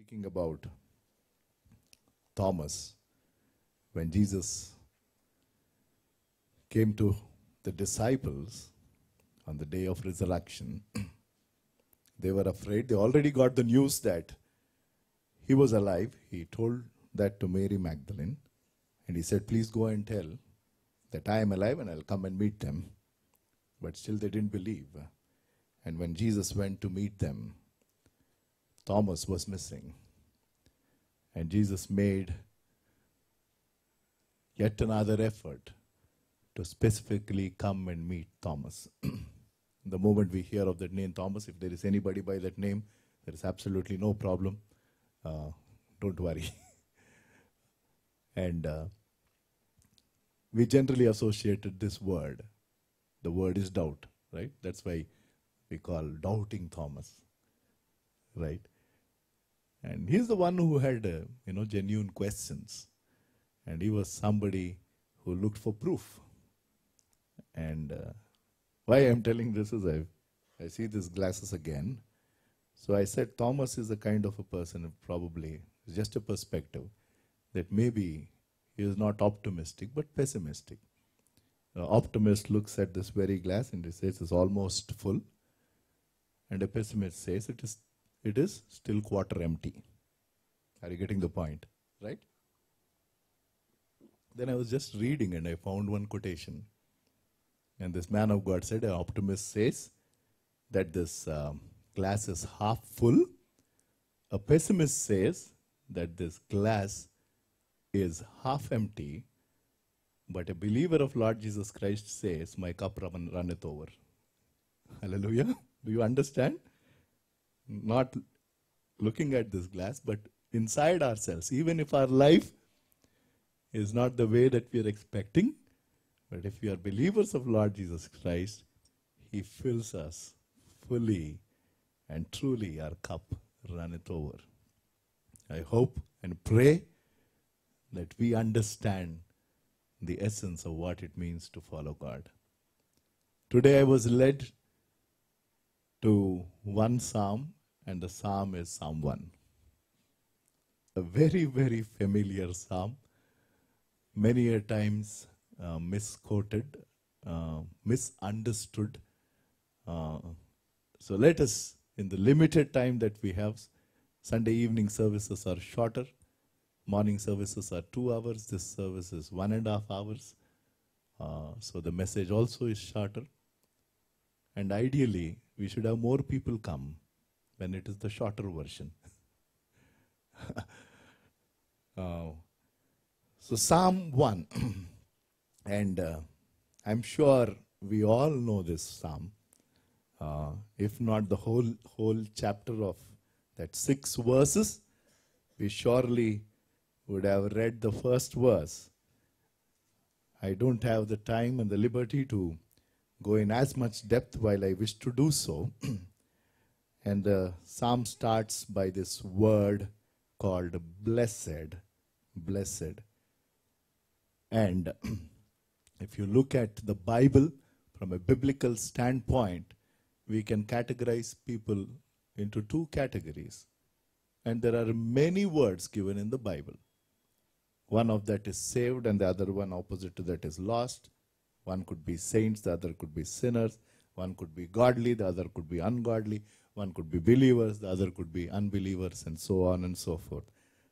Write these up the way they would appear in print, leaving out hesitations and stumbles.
speaking about Thomas, when Jesus came to the disciples on the day of resurrection, they were afraid. They already got the news that he was alive. He told that to Mary Magdalene. And he said, please go and tell that I am alive and I'll come and meet them. But still they didn't believe. And when Jesus went to meet them, Thomas was missing. And Jesus made yet another effort to specifically come and meet Thomas. The moment we hear of that name Thomas, if there is anybody by that name, there is absolutely no problem. Don't worry. And we generally associated this word. The word is doubt, right? That's why we call doubting Thomas, right? And he's the one who had, genuine questions. And he was somebody who looked for proof. And why I'm telling this is I see these glasses again. So I said Thomas is a kind of a person who probably is just a perspective that maybe he is not optimistic but pessimistic. Optimist looks at this very glass and he says it's almost full. And a pessimist says it is still quarter empty. Are you getting the point? Right? Then I was just reading and I found one quotation. And this man of God said, an optimist says that this glass is half full. A pessimist says that this glass is half empty. But a believer of Lord Jesus Christ says, my cup runneth over. Hallelujah. Do you understand? Not looking at this glass, but inside ourselves. Even if our life is not the way that we are expecting, but if we are believers of Lord Jesus Christ, He fills us fully and truly our cup runneth over. I hope and pray that we understand the essence of what it means to follow God. Today I was led to one psalm, and the psalm is Psalm 1. A very, very familiar psalm, many a times misquoted, misunderstood. So let us, in the limited time that we have, Sunday evening services are shorter. Morning services are 2 hours. This service is 1.5 hours. So the message also is shorter. And ideally, we should have more people come when it is the shorter version. So Psalm 1. And I'm sure we all know this psalm. If not the whole chapter of that 6 verses, we surely would have read the first verse. I don't have the time and the liberty to go in as much depth while I wish to do so. And the psalm starts by this word called blessed. Blessed. And if you look at the Bible from a biblical standpoint, we can categorize people into 2 categories. And there are many words given in the Bible. One of that is saved and the other one opposite to that is lost. One could be saints, the other could be sinners. One could be godly, the other could be ungodly. One could be believers, the other could be unbelievers, and so on and so forth.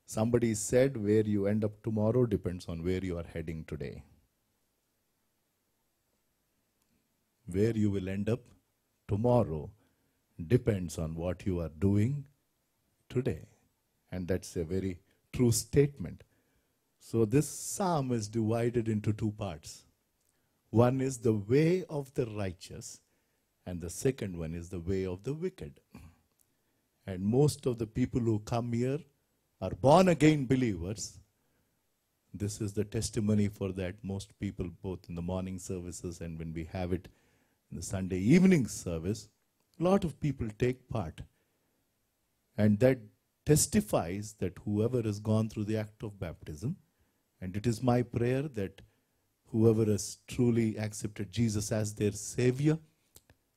Somebody said where you end up tomorrow depends on where you are heading today. Where you will end up tomorrow depends on what you are doing today. And that's a very true statement. So this psalm is divided into 2 parts. One is the way of the righteous, and the second one is the way of the wicked. And most of the people who come here are born-again believers. This is the testimony for that. Most people, both in the morning services and when we have it in the Sunday evening service, a lot of people take part. And that testifies that whoever has gone through the act of baptism, and it is my prayer that whoever has truly accepted Jesus as their Savior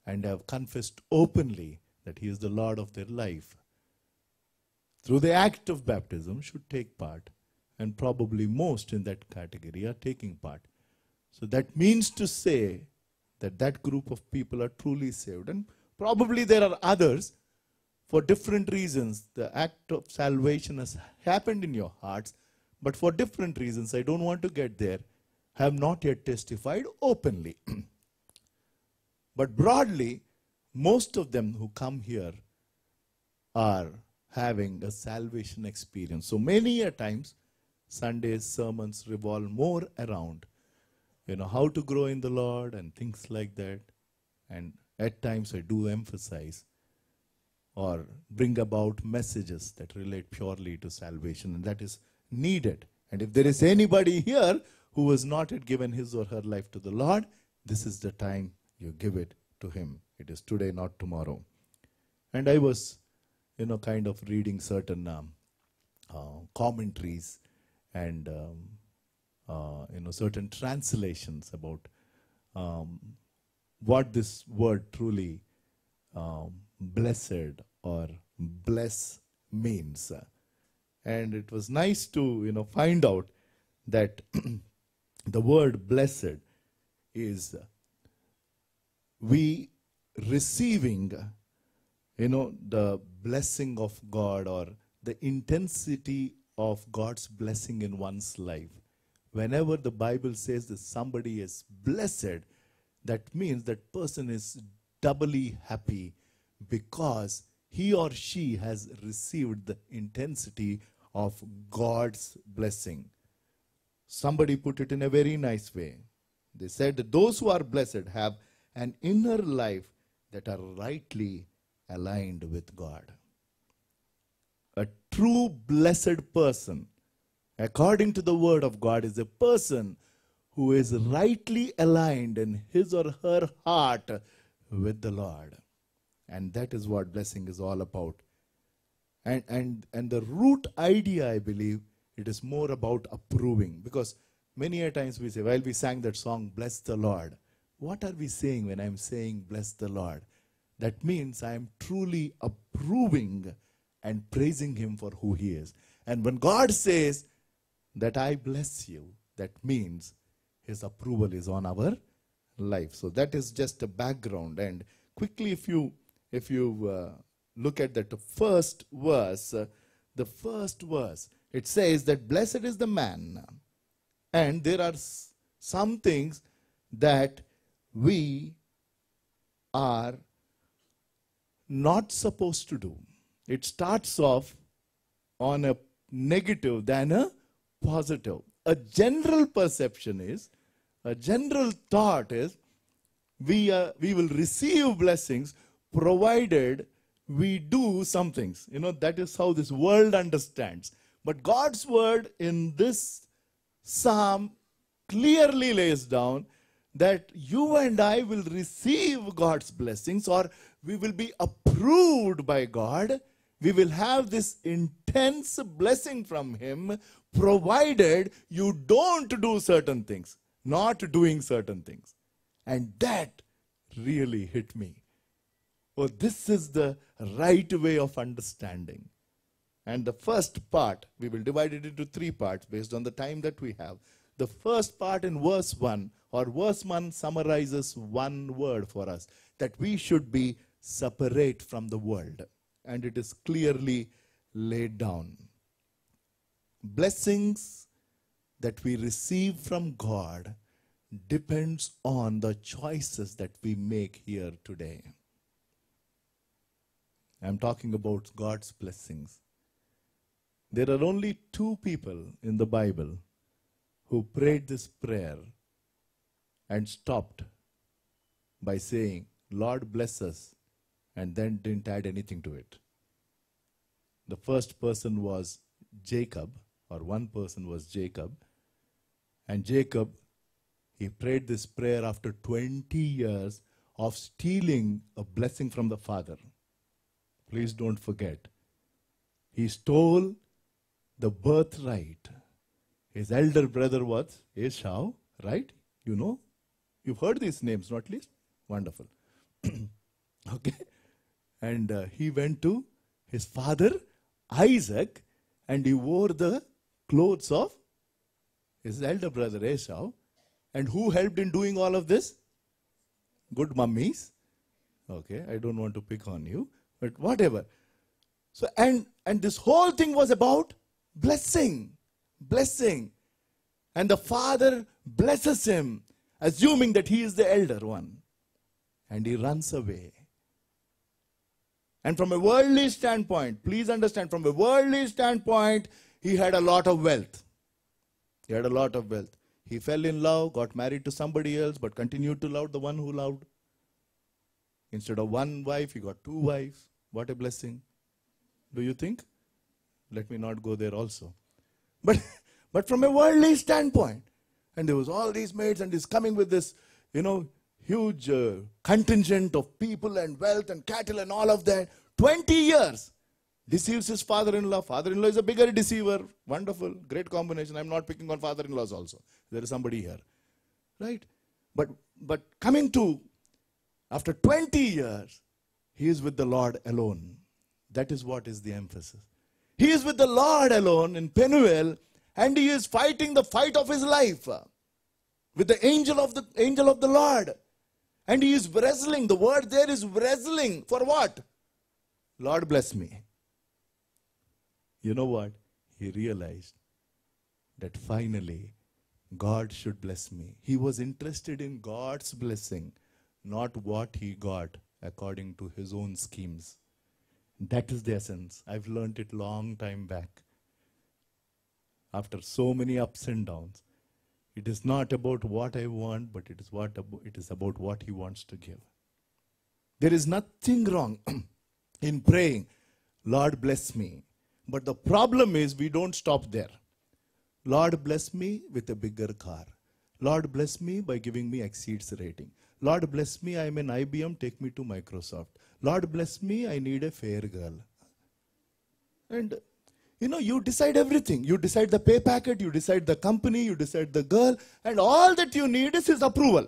and have confessed openly that He is the Lord of their life, through the act of baptism should take part. And probably most in that category are taking part. So that means to say that that group of people are truly saved. And probably there are others, for different reasons. The act of salvation has happened in your hearts, but for different reasons, I don't want to get there, have not yet testified openly. But broadly, most of them who come here are having a salvation experience. So many a times, Sunday's sermons revolve more around, how to grow in the Lord and things like that. And at times I do emphasize or bring about messages that relate purely to salvation, and that is needed. And if there is anybody here who has not yet given his or her life to the Lord, this is the time you give it to him. It is today, not tomorrow. And I was, kind of reading certain commentaries and, certain translations about what this word truly blessed or bless means. And it was nice to, find out that the word blessed is we receiving, the blessing of God or the intensity of God's blessing in one's life. Whenever the Bible says that somebody is blessed, that means that person is doubly happy because he or she has received the intensity of God's blessing. Somebody put it in a very nice way. They said that those who are blessed have an inner life that are rightly aligned with God. A true blessed person, according to the word of God, is a person who is rightly aligned in his or her heart with the Lord. And that is what blessing is all about. And the root idea, I believe, it is more about approving. Because many a times we say, while we sang that song, Bless the Lord, what are we saying when I'm saying bless the Lord? That means I am truly approving and praising him for who he is. And when God says that I bless you, that means his approval is on our life. So that is just a background. And quickly, if you look at that first verse, it says that blessed is the man. And there are some things that we are not supposed to do. It starts off on a negative than a positive. A general perception is, a general thought is, we will receive blessings provided we do some things. That is how this world understands. But God's word in this psalm clearly lays down that you and I will receive God's blessings, or we will be approved by God. We will have this intense blessing from him, provided you don't do certain things, not doing certain things. And that really hit me. Oh, this is the right way of understanding. And the first part, we will divide it into 3 parts based on the time that we have. The first part in verse 1, or verse 1 summarizes one word for us, that we should be separate from the world. And it is clearly laid down. Blessings that we receive from God depends on the choices that we make here today. I'm talking about God's blessings. There are only 2 people in the Bible who prayed this prayer and stopped by saying, Lord bless us, and then didn't add anything to it. The first person was Jacob, or one person was Jacob. And Jacob, he prayed this prayer after 20 years of stealing a blessing from the father. Please don't forget. He stole the birthright. His elder brother was Esau, right? You've heard these names, not least? Wonderful. Okay. And he went to his father Isaac, and he wore the clothes of his elder brother Esau. And who helped in doing all of this? Good mummies. Okay, I don't want to pick on you, but whatever. So, and this whole thing was about blessing. Blessing. And the father blesses him, assuming that he is the elder one. And he runs away. And from a worldly standpoint, please understand, from a worldly standpoint, he had a lot of wealth. He had a lot of wealth. He fell in love, got married to somebody else, but continued to love the one who loved. Instead of one wife, he got two wives. What a blessing. Do you think? Let me not go there also. But from a worldly standpoint, and there was all these maids, and he's coming with this, huge contingent of people and wealth and cattle and all of that. 20 years. Deceives his father-in-law. Father-in-law is a bigger deceiver. Wonderful. Great combination. I'm not picking on father-in-laws also. There is somebody here. Right? But coming to, after 20 years, he is with the Lord alone. That is what is the emphasis. He is with the Lord alone in Penuel, and he is fighting the fight of his life with the angel of the Lord. And he is wrestling. The word there is wrestling. For what? Lord bless me. You know what? He realized that finally God should bless me. He was interested in God's blessing, not what he got according to his own schemes. That is the essence. I've learned it long time back. After so many ups and downs, it is not about what I want, but it is about what he wants to give. There is nothing wrong in praying, Lord bless me. But the problem is we don't stop there. Lord bless me with a bigger car. Lord bless me by giving me Exceeds rating. Lord bless me, I'm an IBM, take me to Microsoft. Lord bless me, I need a fair girl. And you decide everything. You decide the pay packet, you decide the company, you decide the girl, and all that you need is his approval.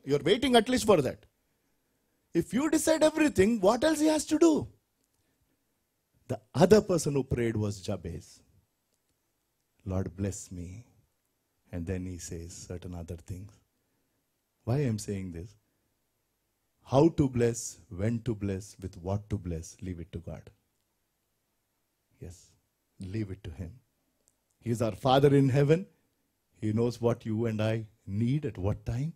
You're waiting at least for that. If you decide everything, what else he has to do? The other person who prayed was Jabez. Lord bless me. And then he says certain other things. Why I'm saying this? How to bless, when to bless, with what to bless, leave it to God. Yes, leave it to him. He is our Father in heaven. He knows what you and I need at what time.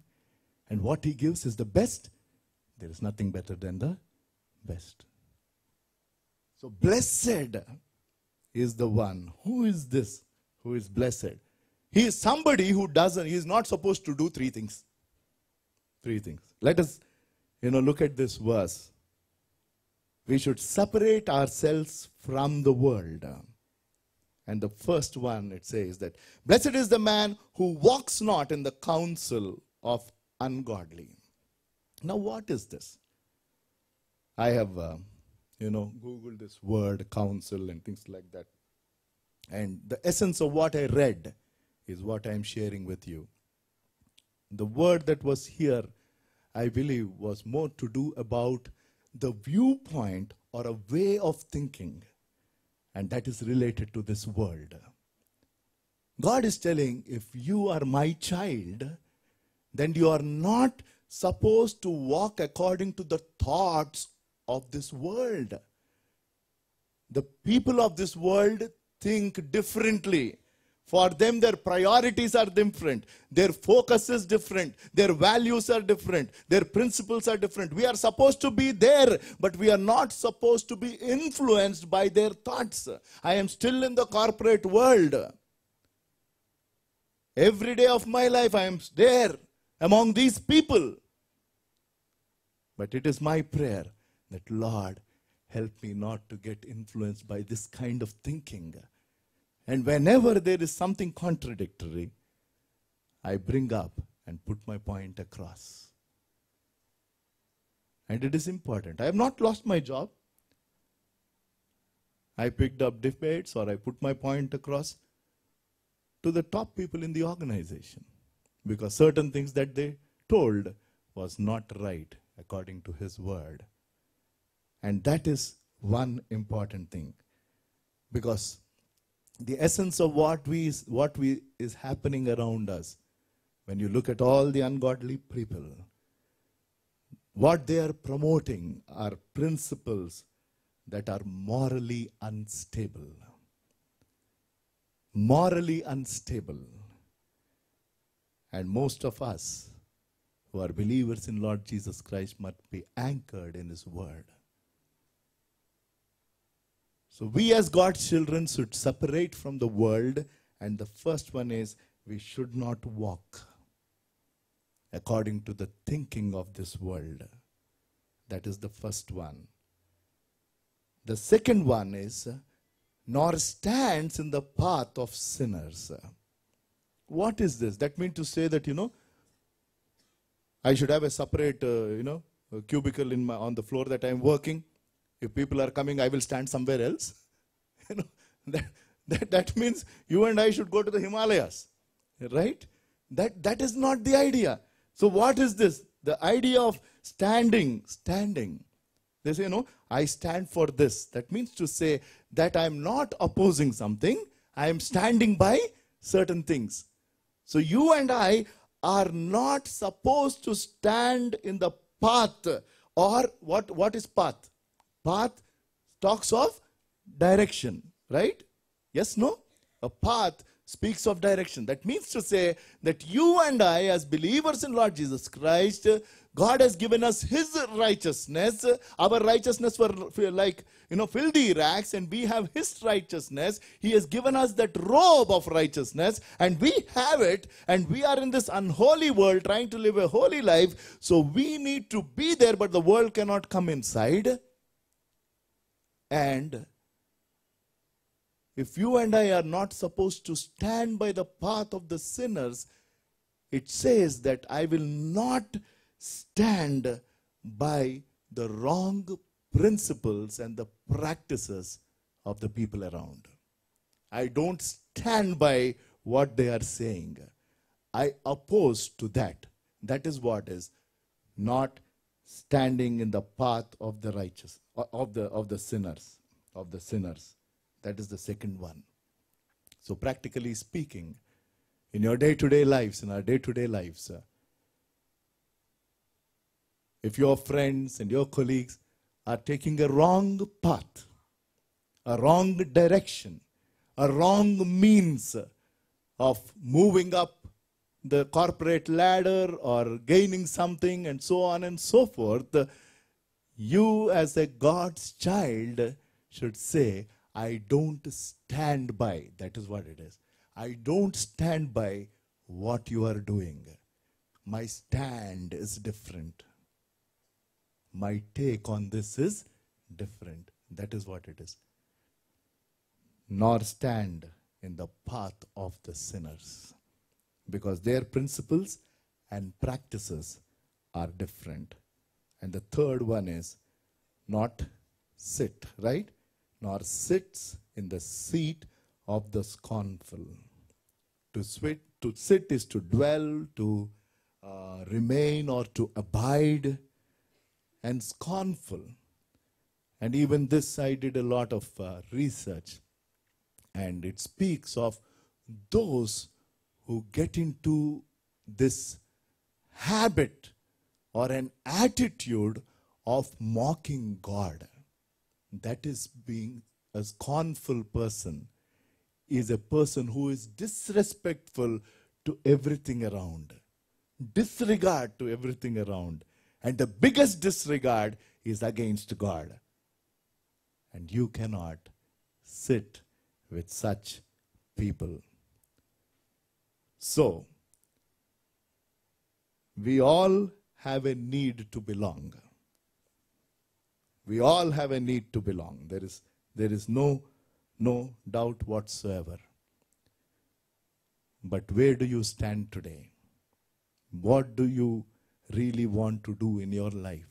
And what he gives is the best. There is nothing better than the best. So blessed is the one. Who is this who is blessed? He is somebody who he is not supposed to do three things. Three things. Let us, look at this verse. We should separate ourselves from the world. And the first one, it says that, blessed is the man who walks not in the counsel of ungodly. Now what is this? I have, Googled this word, counsel, and things like that. And the essence of what I read is what I'm sharing with you. The word that was here, I believe, was more to do about the viewpoint or a way of thinking. And that is related to this world. God is telling, if you are my child, then you are not supposed to walk according to the thoughts of this world. The people of this world think differently. For them, their priorities are different. Their focus is different. Their values are different. Their principles are different. We are supposed to be there, but we are not supposed to be influenced by their thoughts. I am still in the corporate world. Every day of my life, I am there among these people. But it is my prayer that, Lord, help me not to get influenced by this kind of thinking. And whenever there is something contradictory, I bring up and put my point across. And it is important. I have not lost my job. I picked up debates or I put my point across to the top people in the organization. Because certain things that they told was not right according to his word. And that is one important thing. Because the essence of what is happening around us, when you look at all the ungodly people, what they are promoting are principles that are morally unstable. Morally unstable. And most of us who are believers in Lord Jesus Christ must be anchored in His Word. So we as God's children should separate from the world, and the first one is we should not walk according to the thinking of this world. That is the first one. The second one is, nor stands in the path of sinners. What is this? That means to say that, I should have a separate, a cubicle on the floor that I am working. If people are coming, I will stand somewhere else. That means you and I should go to the Himalayas, right? That is not the idea. So what is this? The idea of standing. They say, I stand for this. That means to say that I am not opposing something. I am standing by certain things. So you and I are not supposed to stand in the path. Or what is path? Path talks of direction, right? Yes, no? A path speaks of direction. That means to say that you and I, as believers in Lord Jesus Christ, God has given us His righteousness. Our righteousness were like, filthy rags, and we have His righteousness. He has given us that robe of righteousness, and we have it, and we are in this unholy world trying to live a holy life. So we need to be there, but the world cannot come inside. And if you and I are not supposed to stand by the path of the sinners, it says that I will not stand by the wrong principles and the practices of the people around. I don't stand by what they are saying. I oppose to that. That is what is not standing in the path of the righteous, of the sinners. That is the second one. So practically speaking, in your day-to-day lives, in our day-to-day lives, if your friends and your colleagues are taking a wrong path, a wrong direction, a wrong means of moving up the corporate ladder or gaining something and so on and so forth, you as a God's child should say, I don't stand by. That is what it is. I don't stand by what you are doing. My stand is different. My take on this is different. That is what it is. Nor stand in the path of the sinners, because their principles and practices are different. And the third one is not sit, right? Nor sits in the seat of the scornful. To sit is to dwell, to remain, or to abide. And scornful. And even this, I did a lot of research. And it speaks of those who get into this habit or an attitude of mocking God. That is, being a scornful person is a person who is disrespectful to everything around. Disregard to everything around. And the biggest disregard is against God. And you cannot sit with such people. So, we all have a need to belong. We all have a need to belong. There is no doubt whatsoever. But where do you stand today? What do you really want to do in your life?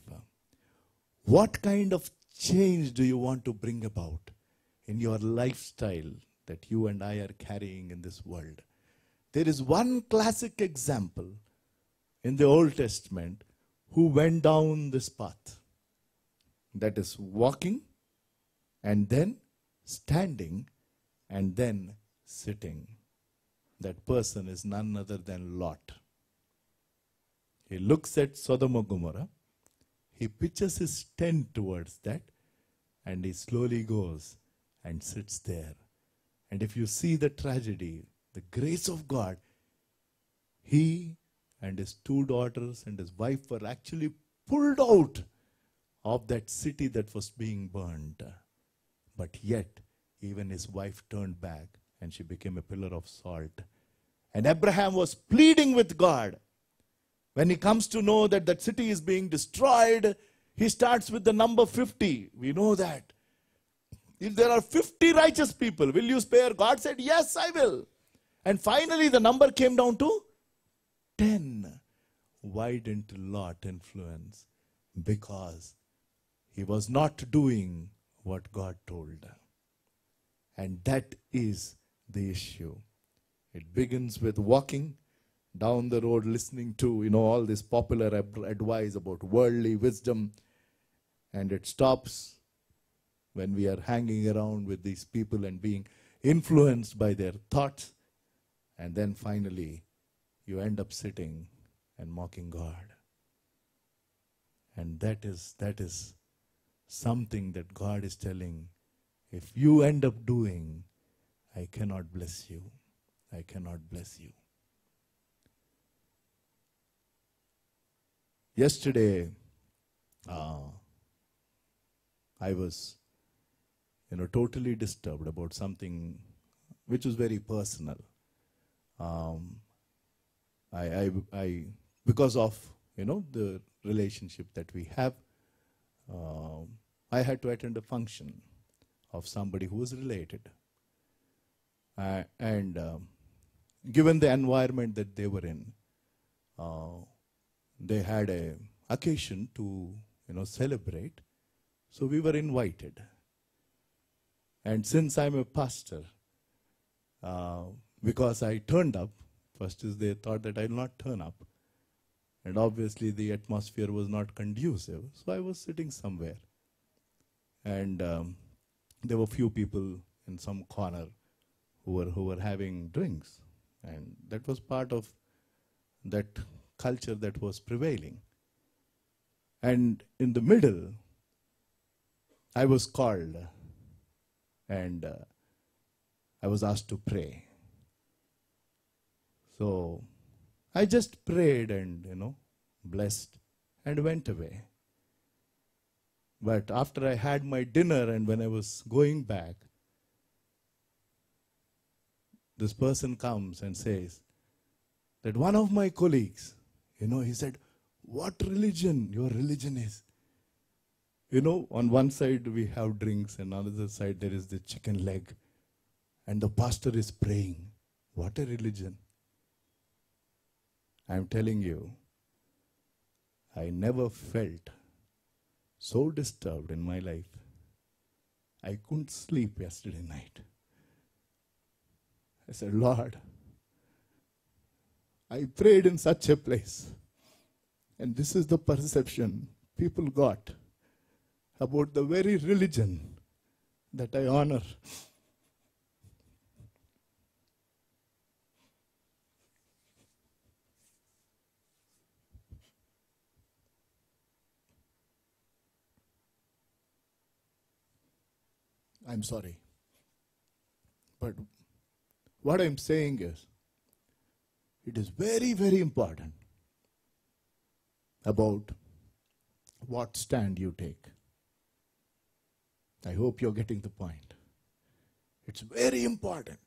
What kind of change do you want to bring about in your lifestyle that you and I are carrying in this world? There is one classic example in the Old Testament who went down this path. That is walking and then standing and then sitting. That person is none other than Lot. He looks at Sodom and Gomorrah, he pitches his tent towards that, and he slowly goes and sits there. And if you see the tragedy, the grace of God, he and his two daughters and his wife were actually pulled out of that city that was being burned. But yet, even his wife turned back and she became a pillar of salt. And Abraham was pleading with God. When he comes to know that that city is being destroyed, he starts with the number 50. We know that. If there are 50 righteous people, will you spare? God said, yes, I will. And finally the number came down to 10. Why didn't Lot influence? Because he was not doing what God told. And that is the issue. It begins with walking down the road, listening to, all this popular advice about worldly wisdom. And it stops when we are hanging around with these people and being influenced by their thoughts. And then finally, you end up sitting and mocking God. And that is something that God is telling, if you end up doing, I cannot bless you. I cannot bless you. Yesterday, I was, totally disturbed about something which was very personal. Because of, the relationship that we have, I had to attend a function of somebody who was related. And given the environment that they were in, they had a occasion to, celebrate. So we were invited. And since I'm a pastor, because I turned up, first is they thought that I'll not turn up. And obviously the atmosphere was not conducive. So I was sitting somewhere. And there were few people in some corner who were having drinks. And that was part of that culture that was prevailing. And in the middle, I was called and I was asked to pray. So I just prayed and, blessed and went away. But after I had my dinner and when I was going back, this person comes and says that one of my colleagues, he said, what religion your religion is. On one side we have drinks and on the other side there is the chicken leg. And the pastor is praying. What a religion. I'm telling you, I never felt so disturbed in my life. I couldn't sleep yesterday night. I said, Lord, I prayed in such a place. And this is the perception people got about the very religion that I honor. I'm sorry. But what I'm saying is, it is very, very important about what stand you take. I hope you're getting the point. It's very important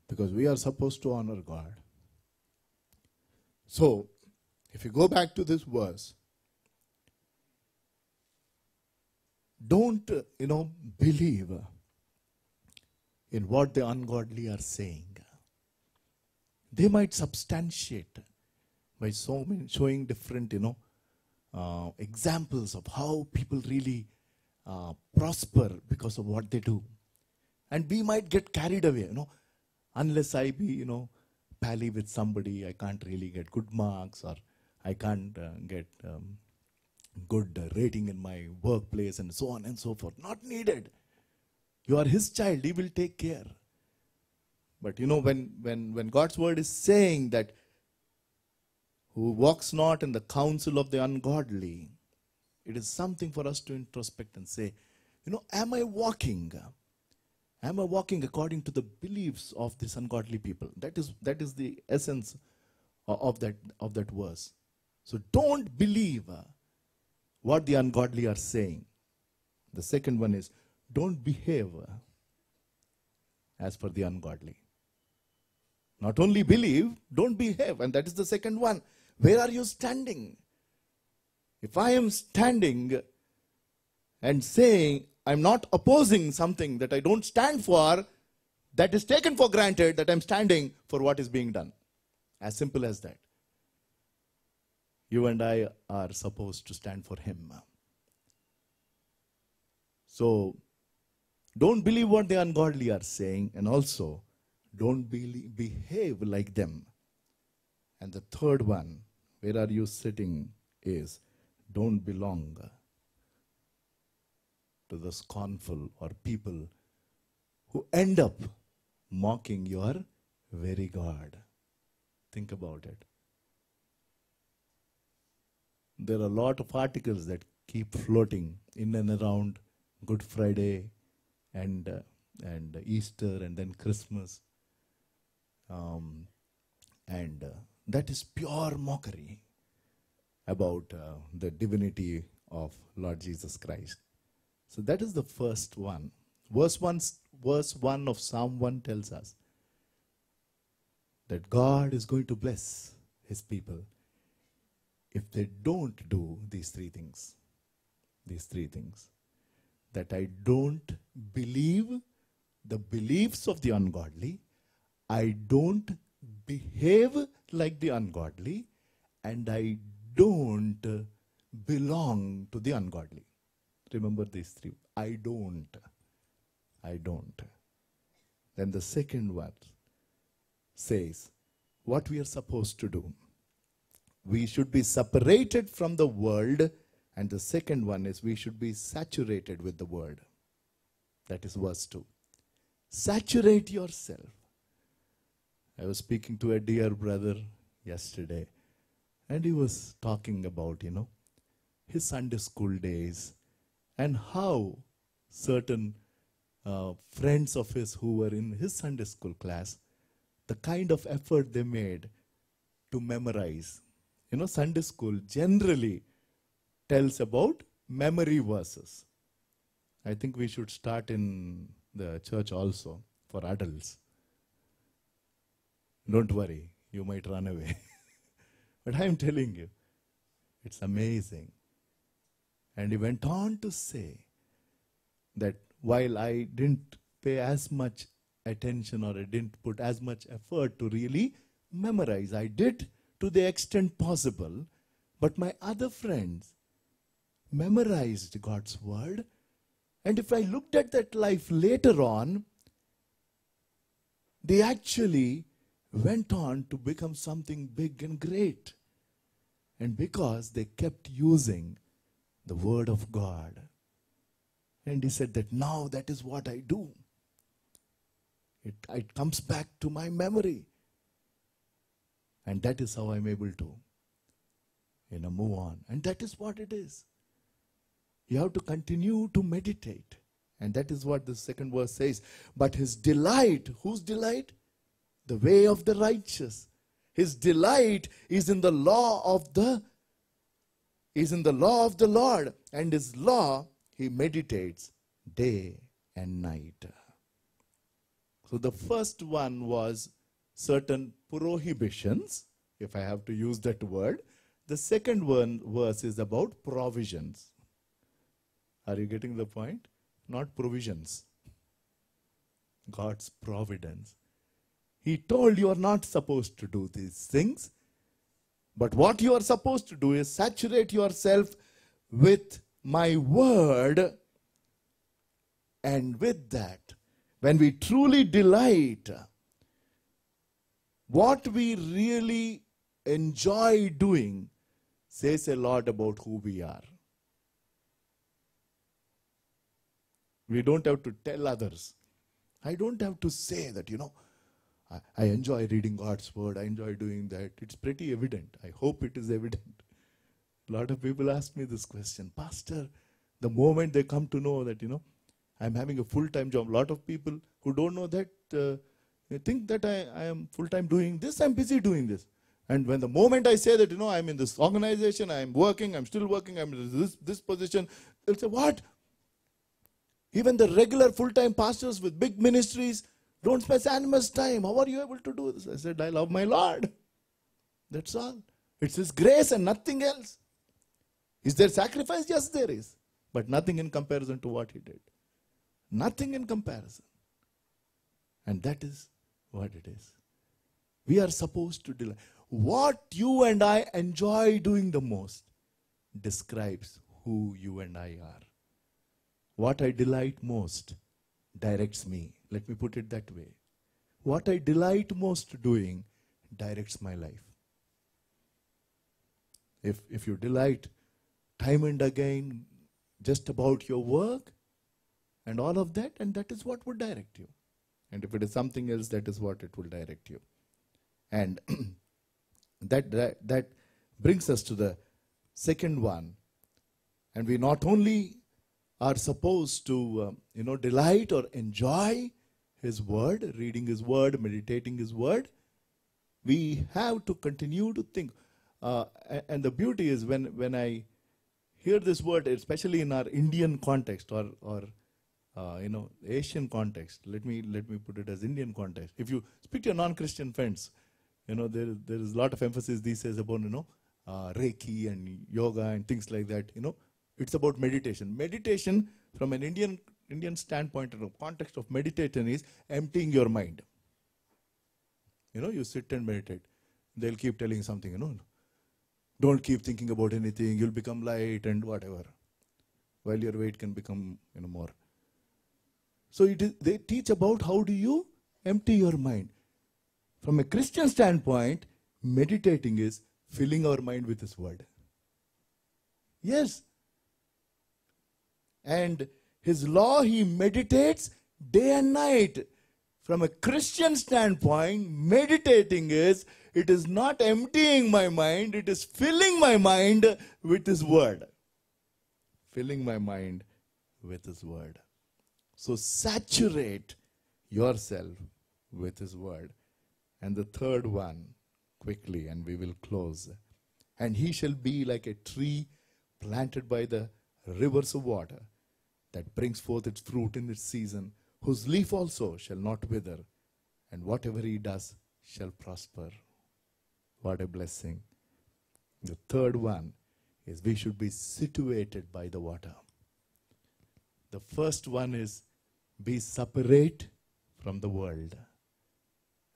because we are supposed to honor God. So, if you go back to this verse, don't, believe in what the ungodly are saying. They might substantiate by showing different, examples of how people really prosper because of what they do. And we might get carried away, unless I be, pally with somebody, I can't really get good marks or I can't get good rating in my workplace and so on and so forth. Not needed. You are his child, he will take care. But when God's word is saying that who walks not in the counsel of the ungodly, it is something for us to introspect and say, am I walking? Am I walking according to the beliefs of these ungodly people? That is the essence of that verse. So don't believe what the ungodly are saying. The second one is, don't behave as per the ungodly. Not only believe, don't behave. And that is the second one. Where are you standing? If I am standing and saying, I'm not opposing something that I don't stand for, that is taken for granted that I'm standing for what is being done. As simple as that. You and I are supposed to stand for him. So, don't believe what the ungodly are saying, and also don't behave like them. And the third one, where are you sitting, is don't belong to the scornful or people who end up mocking your very God. Think about it. There are a lot of articles that keep floating in and around Good Friday and Easter and then Christmas. And that is pure mockery about the divinity of Lord Jesus Christ. So that is the first one. Verse 1 of Psalm 1 tells us that God is going to bless his people if they don't do these three things. These three things. That I don't believe the beliefs of the ungodly, I don't behave like the ungodly, and I don't belong to the ungodly. Remember these three. I don't. Then the second one says what we are supposed to do. We should be separated from the world, and the second one is we should be saturated with the word. That is verse 2. Saturate yourself. I was speaking to a dear brother yesterday, and he was talking about, his Sunday school days and how certain friends of his who were in his Sunday school class, the kind of effort they made to memorize. Sunday school generally tells about memory verses. I think we should start in the church also for adults. Don't worry, you might run away. But I am telling you, it's amazing. And he went on to say that while I didn't pay as much attention or I didn't put as much effort to really memorize, I did to the extent possible, but my other friends memorized God's word. And if I looked at that life later on, they actually went on to become something big and great. And because they kept using the word of God. And he said that now that is what I do. It comes back to my memory. And that is how I'm able to, move on. And that is what it is. You have to continue to meditate. And that is what the second verse says. But his delight, whose delight? The way of the righteous. His delight is in the law of the Lord, and his law he meditates day and night. So the first one was certain prohibitions, if I have to use that word. The second verse is about provisions. Are you getting the point? Not provisions. God's providence. He told you are not supposed to do these things. But what you are supposed to do is saturate yourself with my word. And with that, when we truly delight, what we really enjoy doing says a lot about who we are. We don't have to tell others. I don't have to say that, I enjoy reading God's word. I enjoy doing that. It's pretty evident. I hope it is evident. A lot of people ask me this question. Pastor, the moment they come to know that, I'm having a full-time job. A lot of people who don't know that, they think that I am full-time doing this. I'm busy doing this. And when the moment I say that, I'm in this organization, I'm working, I'm still working, I'm in this position, they'll say, what? Even the regular full-time pastors with big ministries don't spend much time. How are you able to do this? I said, I love my Lord. That's all. It's His grace and nothing else. Is there sacrifice? Yes, there is. But nothing in comparison to what He did. Nothing in comparison. And that is what it is. We are supposed to delight. What you and I enjoy doing the most describes who you and I are. What I delight most directs me. Let me put it that way. What I delight most doing directs my life. If you delight time and again just about your work and all of that, and that is what would direct you. And if it is something else, that is what it will direct you. And that brings us to the second one. And we not only are supposed to, delight or enjoy His word, reading His word, meditating His word, we have to continue to think. And the beauty is when I hear this word, especially in our Indian context or Asian context, let me put it as Indian context. If you speak to your non-Christian friends, there is a lot of emphasis these days about, Reiki and yoga and things like that, It's about meditation. Meditation, from an Indian standpoint, in the context of meditation, is emptying your mind. You sit and meditate. They'll keep telling something, Don't keep thinking about anything. You'll become light and whatever. While your weight can become, more. So they teach about how do you empty your mind. From a Christian standpoint, meditating is filling our mind with His word. Yes. And His law He meditates day and night. From a Christian standpoint, meditating is, it is not emptying my mind, it is filling my mind with His word. Filling my mind with His word. So saturate yourself with His word. And the third one, quickly, and we will close. And he shall be like a tree planted by the rivers of water, that brings forth its fruit in its season, whose leaf also shall not wither, and whatever he does shall prosper. What a blessing. The third one is we should be situated by the water. The first one is be separate from the world.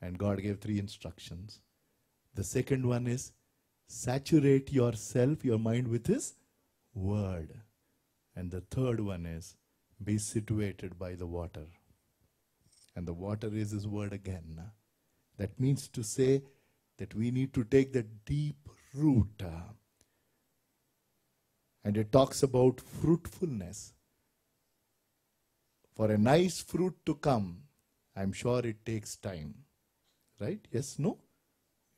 And God gave 3 instructions. The second one is saturate yourself, your mind, with His word. And the third one is be situated by the water. And the water is His word again. That means to say that we need to take the deep root. And it talks about fruitfulness. For a nice fruit to come, I'm sure it takes time. Right? Yes, no?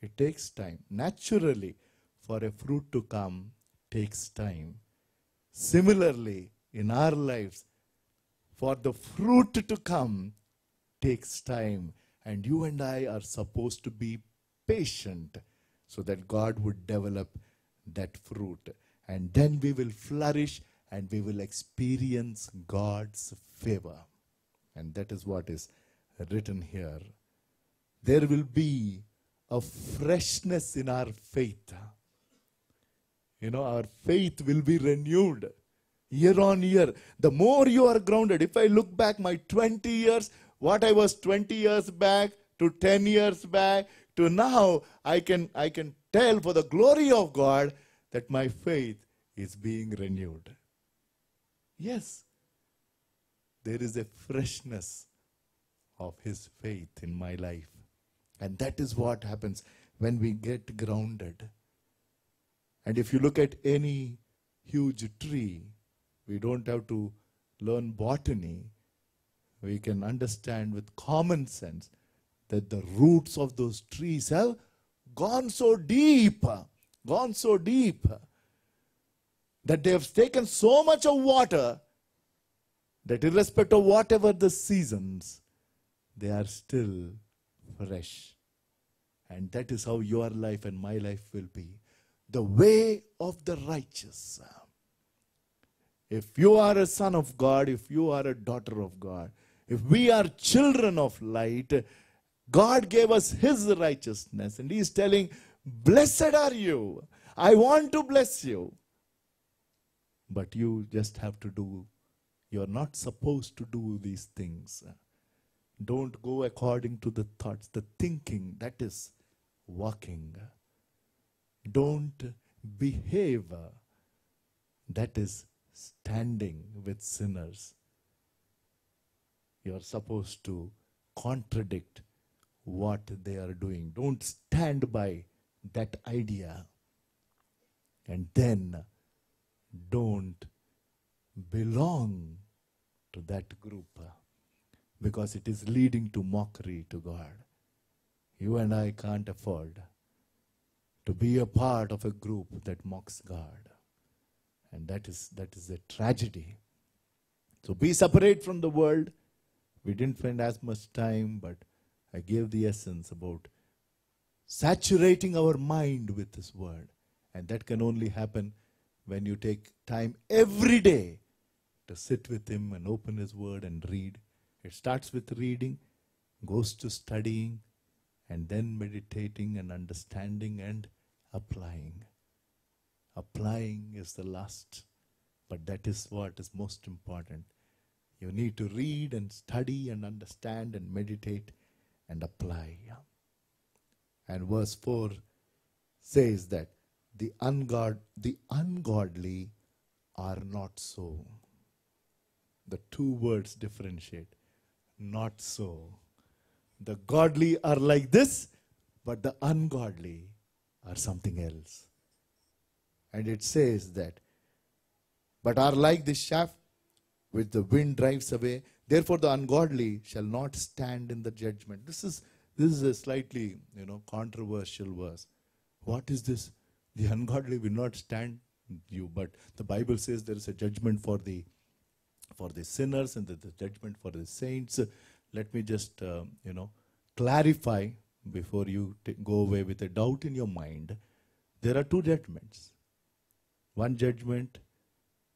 It takes time. Naturally, for a fruit to come, takes time. Similarly, in our lives, for the fruit to come, takes time. And you and I are supposed to be patient so that God would develop that fruit. And then we will flourish and we will experience God's favor. And that is what is written here. There will be a freshness in our faith. Our faith will be renewed year on year. The more you are grounded, if I look back my 20 years, what I was 20 years back to 10 years back to now, I can tell for the glory of God that my faith is being renewed. Yes, there is a freshness of His faith in my life. And that is what happens when we get grounded. And if you look at any huge tree, we don't have to learn botany, we can understand with common sense that the roots of those trees have gone so deep, that they have taken so much of water that irrespective of whatever the seasons, they are still fresh. And that is how your life and my life will be. The way of the righteous. If you are a son of God, if you are a daughter of God, if we are children of light, God gave us His righteousness. And He is telling, blessed are you. I want to bless you. But you just have to do. You are not supposed to do these things. Don't go according to the thoughts, the thinking, that is walking. Don't behave, that is standing with sinners. You are supposed to contradict what they are doing. Don't stand by that idea. And then don't belong to that group, because it is leading to mockery to God. You and I can't afford to be a part of a group that mocks God. And that is a tragedy. So be separate from the world. We didn't spend as much time, but I gave the essence about saturating our mind with His word. And that can only happen when you take time every day to sit with Him and open His word and read. It starts with reading, goes to studying, and then meditating and understanding and applying. Applying is the last, but that is what is most important. You need to read and study and understand and meditate and apply. And verse 4 says that the ungodly are not so. The two words differentiate. Not so. The godly are like this, but the ungodly are something else. And it says that, but are like the chaff which the wind drives away. Therefore the ungodly shall not stand in the judgment. This is a slightly, controversial verse. What is this? The ungodly will not stand you, but the Bible says there is a judgment for the sinners and the judgment for the saints. Let me just, clarify before you go away with a doubt in your mind. There are two judgments. One judgment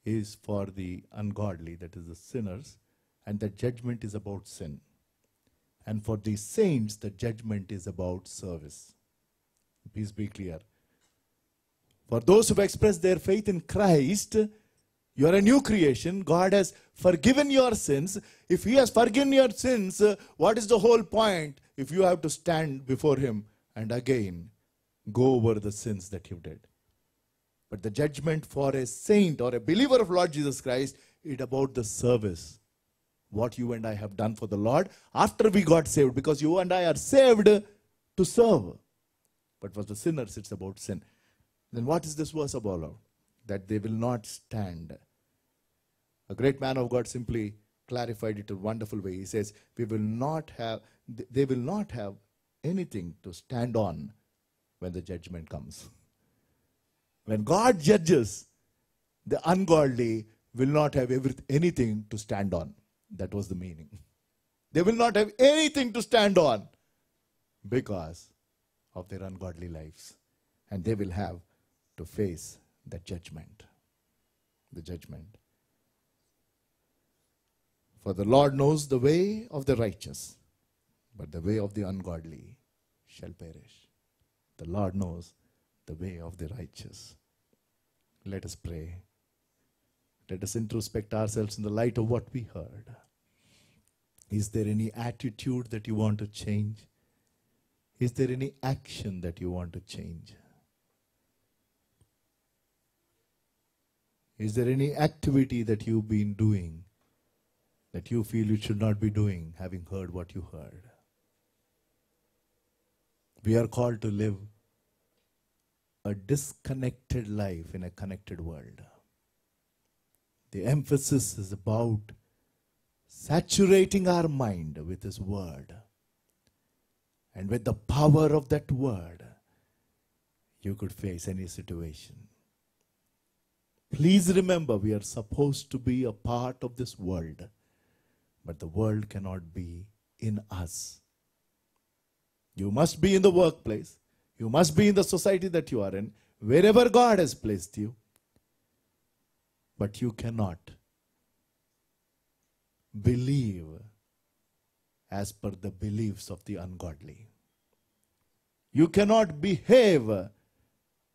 is for the ungodly, that is the sinners, and the judgment is about sin. And for the saints, the judgment is about service. Please be clear. For those who express their faith in Christ, you are a new creation. God has forgiven your sins. If He has forgiven your sins, what is the whole point if you have to stand before Him and again go over the sins that you did? But the judgment for a saint or a believer of Lord Jesus Christ is about the service. What you and I have done for the Lord after we got saved. Because you and I are saved to serve. But for the sinners, it's about sin. Then what is this verse about? That they will not stand. A great man of God simply clarified it in a wonderful way. He says, they will not have anything to stand on when the judgment comes. When God judges, the ungodly will not have anything to stand on. That was the meaning. They will not have anything to stand on because of their ungodly lives. And they will have to face the judgment. The judgment. For the Lord knows the way of the righteous, but the way of the ungodly shall perish. The Lord knows the way of the righteous. Let us pray. Let us introspect ourselves in the light of what we heard. Is there any attitude that you want to change? Is there any action that you want to change? Is there any activity that you've been doing that you feel you should not be doing, having heard what you heard? We are called to live a disconnected life in a connected world. The emphasis is about saturating our mind with His Word. And with the power of that Word, you could face any situation. Please remember, we are supposed to be a part of this world, but the world cannot be in us. You must be in the workplace. You must be in the society that you are in, wherever God has placed you. But you cannot believe as per the beliefs of the ungodly. You cannot behave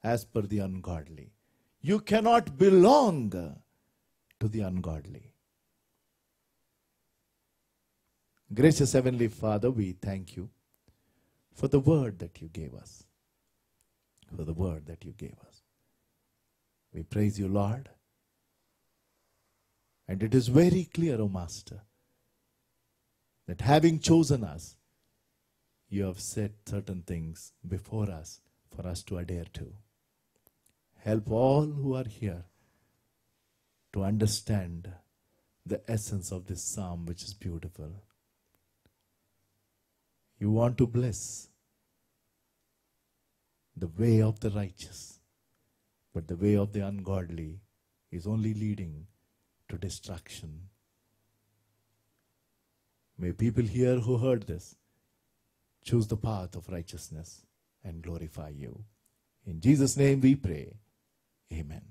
as per the ungodly. You cannot belong to the ungodly. Gracious Heavenly Father, we thank you for the word that you gave us. For the word that you gave us. We praise you, Lord. And it is very clear, O Master, that having chosen us, you have set certain things before us for us to adhere to. Help all who are here to understand the essence of this psalm, which is beautiful. You want to bless the way of the righteous, but the way of the ungodly is only leading to destruction. May people here who heard this choose the path of righteousness and glorify you. In Jesus' name we pray. Amen.